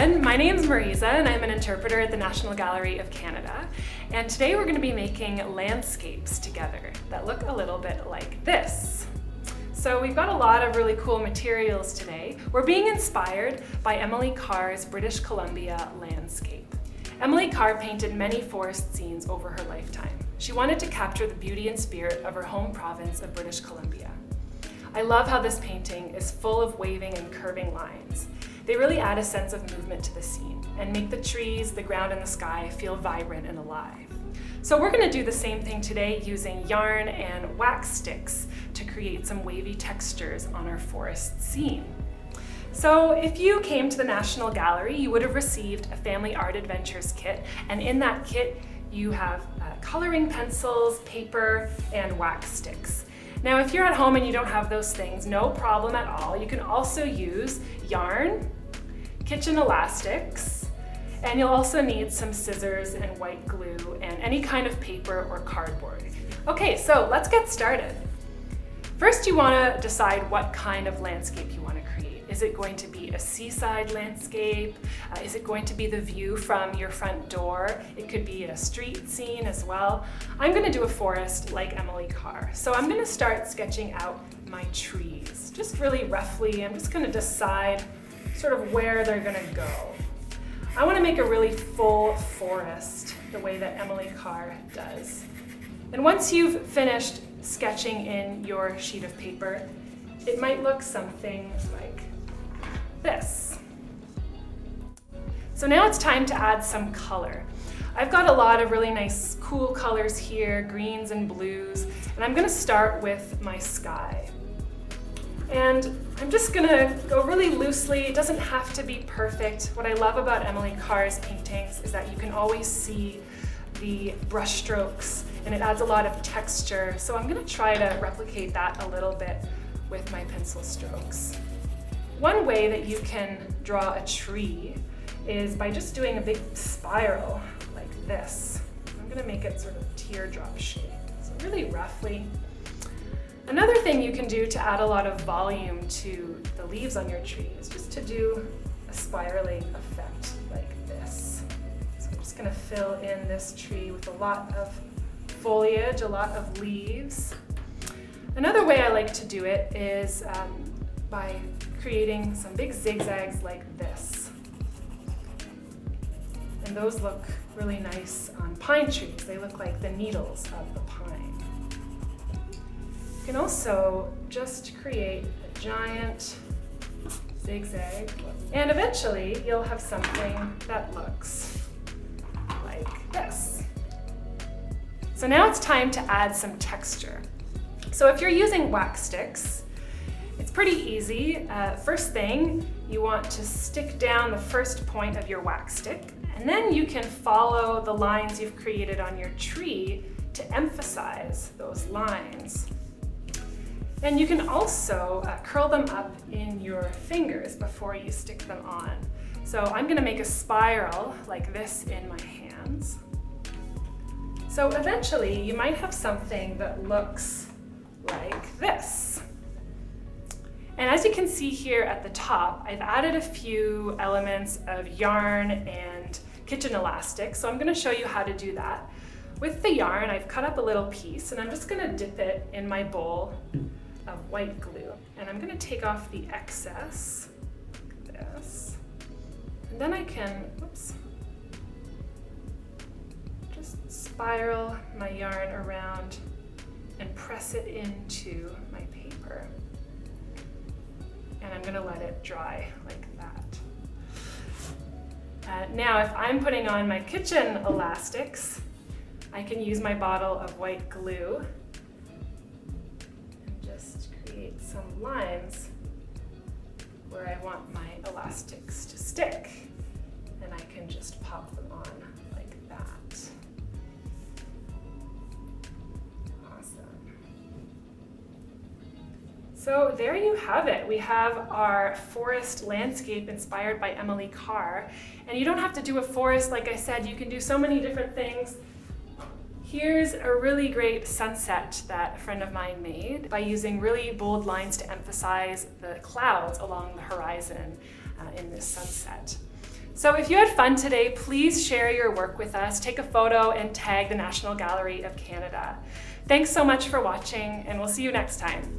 everyone. My name is Marisa and I'm an interpreter at the National Gallery of Canada. And today we're going to be making landscapes together that look a little bit like this. So we've got a lot of really cool materials today. We're being inspired by Emily Carr's British Columbia landscape. Emily Carr painted many forest scenes over her lifetime. She wanted to capture the beauty and spirit of her home province of British Columbia. I love how this painting is full of waving and curving lines. They really add a sense of movement to the scene and make the trees, the ground, and the sky feel vibrant and alive. So we're going to do the same thing today using yarn and wax sticks to create some wavy textures on our forest scene. So if you came to the National Gallery, you would have received a Family Art Adventures kit, and in that kit you have coloring pencils, paper, and wax sticks. Now if you're at home and you don't have those things, no problem at all. You can also use yarn, kitchen elastics, and you'll also need some scissors and white glue and any kind of paper or cardboard. Okay, so let's get started. First, you want to decide what kind of landscape you want to create. Is it going to be a seaside landscape? Is it going to be the view from your front door? It could be a street scene as well. I'm going to do a forest like Emily Carr. So I'm going to start sketching out my trees. Just really roughly, I'm just going to decide sort of where they're going to go. I want to make a really full forest the way that Emily Carr does. And once you've finished sketching in your sheet of paper, it might look something like this. So now it's time to add some color. I've got a lot of really nice cool colors here, greens and blues, and I'm going to start with my sky. And I'm just going to go really loosely. It doesn't have to be perfect. What I love about Emily Carr's paintings is that you can always see the brush strokes, and it adds a lot of texture. So I'm going to try to replicate that a little bit with my pencil strokes. One way that you can draw a tree is by just doing a big spiral like this. I'm going to make it sort of teardrop shape, so really roughly. Another thing you can do to add a lot of volume to the leaves on your tree is just to do a spiraling effect like this. So I'm just going to fill in this tree with a lot of foliage, a lot of leaves. Another way I like to do it is by creating some big zigzags like this. And those look really nice on pine trees. They look like the needles of the pine. You can also just create a giant zigzag, and eventually you'll have something that looks like this. So now it's time to add some texture. So if you're using wax sticks, it's pretty easy. First thing, you want to stick down the first point of your wax stick, and then you can follow the lines you've created on your tree to emphasize those lines. And you can also curl them up in your fingers before you stick them on. So I'm going to make a spiral like this in my hands. So eventually you might have something that looks like this. And as you can see here at the top, I've added a few elements of yarn and kitchen elastic, so I'm going to show you how to do that. With the yarn, I've cut up a little piece, and I'm just going to dip it in my bowl of white glue. And I'm going to take off the excess, like this. And then I can, just spiral my yarn around and press it into my paper. And I'm going to let it dry like that. Now, if I'm putting on my kitchen elastics, I can use my bottle of white glue and just create some lines where I want my elastics to stick. And I can just pop them on like that. So there you have it. We have our forest landscape inspired by Emily Carr. And you don't have to do a forest, like I said, you can do so many different things. Here's a really great sunset that a friend of mine made by using really bold lines to emphasize the clouds along the horizon in this sunset. So if you had fun today, please share your work with us, take a photo, and tag the National Gallery of Canada. Thanks so much for watching, and we'll see you next time.